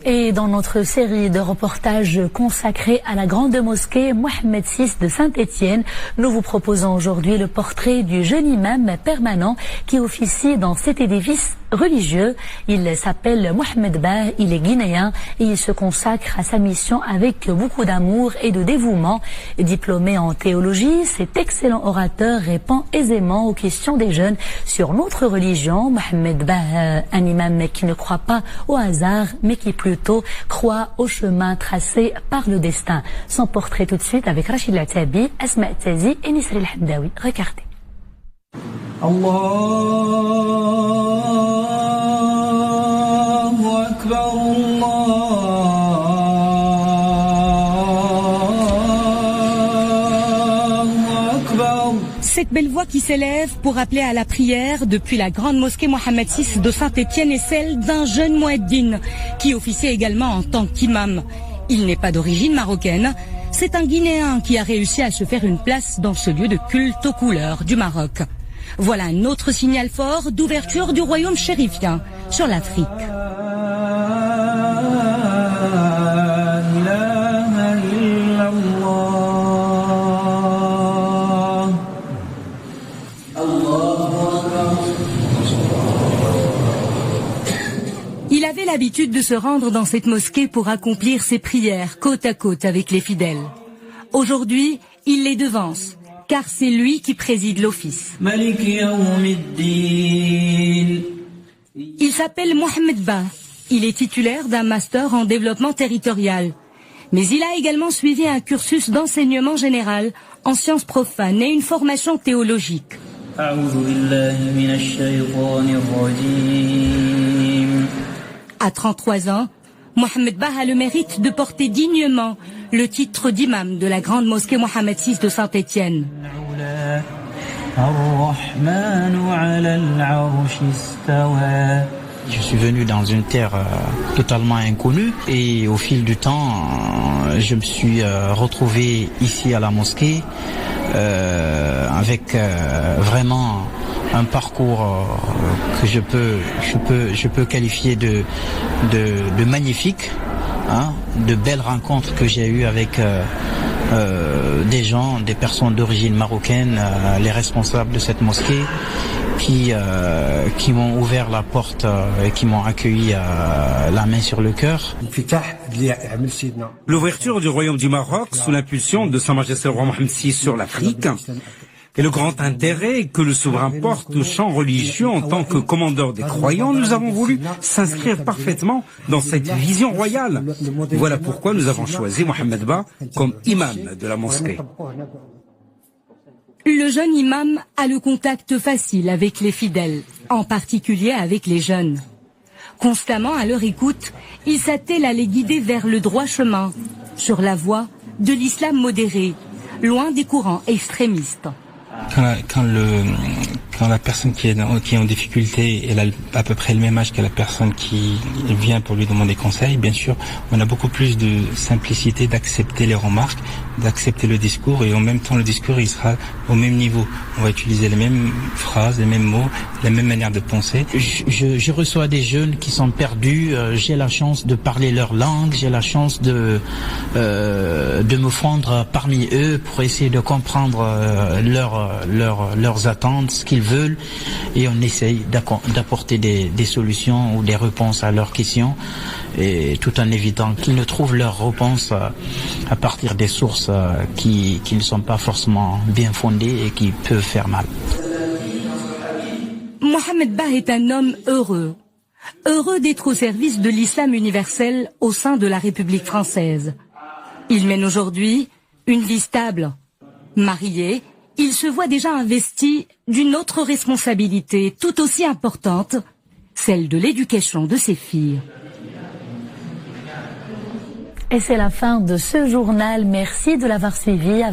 Et dans notre série de reportages consacrés à la grande mosquée Mohammed VI de Saint-Étienne, nous vous proposons aujourd'hui le portrait du jeune imam permanent qui officie dans cet édifice religieux. Il s'appelle Mohamed Bah, il est guinéen et il se consacre à sa mission avec beaucoup d'amour et de dévouement. Diplômé en théologie, cet excellent orateur répond aisément aux questions des jeunes sur notre religion. Mohamed Bah, un imam qui ne croit pas au hasard, mais qui plutôt croit au chemin tracé par le destin. Son portrait tout de suite avec Rachid Latabi, Asma Tazi et Nisri El-Hamdawi. Regardez. Allahu Akbar, Allahu Akbar. Cette belle voix qui s'élève pour appeler à la prière depuis la grande mosquée Mohammed VI de Saint-Étienne est celle d'un jeune mueddin qui officie également en tant qu'imam. Il n'est pas d'origine marocaine, c'est un Guinéen qui a réussi à se faire une place dans ce lieu de culte aux couleurs du Maroc. Voilà un autre signal fort d'ouverture du royaume chérifien sur l'Afrique. Il avait l'habitude de se rendre dans cette mosquée pour accomplir ses prières côte à côte avec les fidèles. Aujourd'hui, il les devance, car c'est lui qui préside l'office. Il s'appelle Mohamed Bah. Il est titulaire d'un master en développement territorial. Mais il a également suivi un cursus d'enseignement général en sciences profanes et une formation théologique. À 33 ans, Mohamed Bah a le mérite de porter dignement le titre d'imam de la grande mosquée Mohammed VI de Saint-Étienne. Je suis venu dans une terre totalement inconnue et au fil du temps, je me suis retrouvé ici à la mosquée avec vraiment un parcours que je peux qualifier de magnifique, hein, de belles rencontres que j'ai eues avec des gens, des personnes d'origine marocaine, les responsables de cette mosquée qui m'ont ouvert la porte et qui m'ont accueilli la main sur le cœur. L'ouverture du royaume du Maroc sous l'impulsion de Sa Majesté le roi Mohammed VI sur l'Afrique et le grand intérêt que le souverain porte au champ religieux en tant que commandeur des croyants, nous avons voulu s'inscrire parfaitement dans cette vision royale. Voilà pourquoi nous avons choisi Mohamed Bah comme imam de la mosquée. Le jeune imam a le contact facile avec les fidèles, en particulier avec les jeunes. Constamment à leur écoute, il s'attelle à les guider vers le droit chemin, sur la voie de l'islam modéré, loin des courants extrémistes. Quand la personne qui est en difficulté, elle a à peu près le même âge que la personne qui vient pour lui demander conseil, bien sûr, on a beaucoup plus de simplicité d'accepter les remarques, d'accepter le discours, et en même temps le discours il sera au même niveau. On va utiliser les mêmes phrases, les mêmes mots, la même manière de penser. Je reçois des jeunes qui sont perdus, j'ai la chance de parler leur langue, j'ai la chance de me fondre parmi eux pour essayer de comprendre leurs attentes, ce qu'ils veulent, et on essaye d'apporter des solutions ou des réponses à leurs questions, et tout en évitant qu'ils ne trouvent leurs réponses à partir des sources qui ne sont pas forcément bien fondées et qui peuvent faire mal. Mohamed Bah est un homme heureux. Heureux d'être au service de l'islam universel au sein de la République française. Il mène aujourd'hui une vie stable. Marié, il se voit déjà investi d'une autre responsabilité tout aussi importante, celle de l'éducation de ses filles. Et c'est la fin de ce journal. Merci de l'avoir suivi.